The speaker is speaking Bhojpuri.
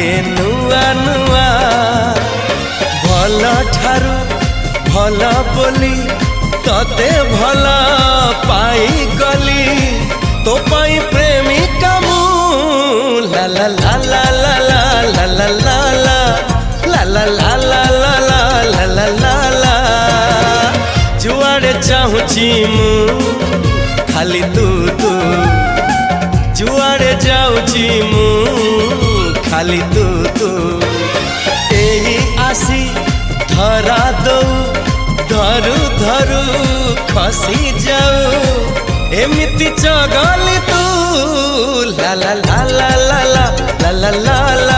ଲାଗେ ନୂଆ ନୂଆ ଭଲ ଠାରୁ ଭଲ ବୋଲି ତତେ ଭଲ ପାଇଗଲି ତୋ ପାଇଁ ପ୍ରେମିକା ମୁଁ ଲା ଲା ଲା ଲା ଲା ଲା ଲା ଲା ଲା ଲା ଲା ଲା ଲା ଲା ଲା ଲା ଲା ଲା जुआड़े चाहूची मु खाली तू तू जुआड़े जाऊची मु खाली तू तू एही आसी धरा दो धरु धरु खसी जाऊ एमिति चगली तू ला ला ला ला ला ला ला ला ला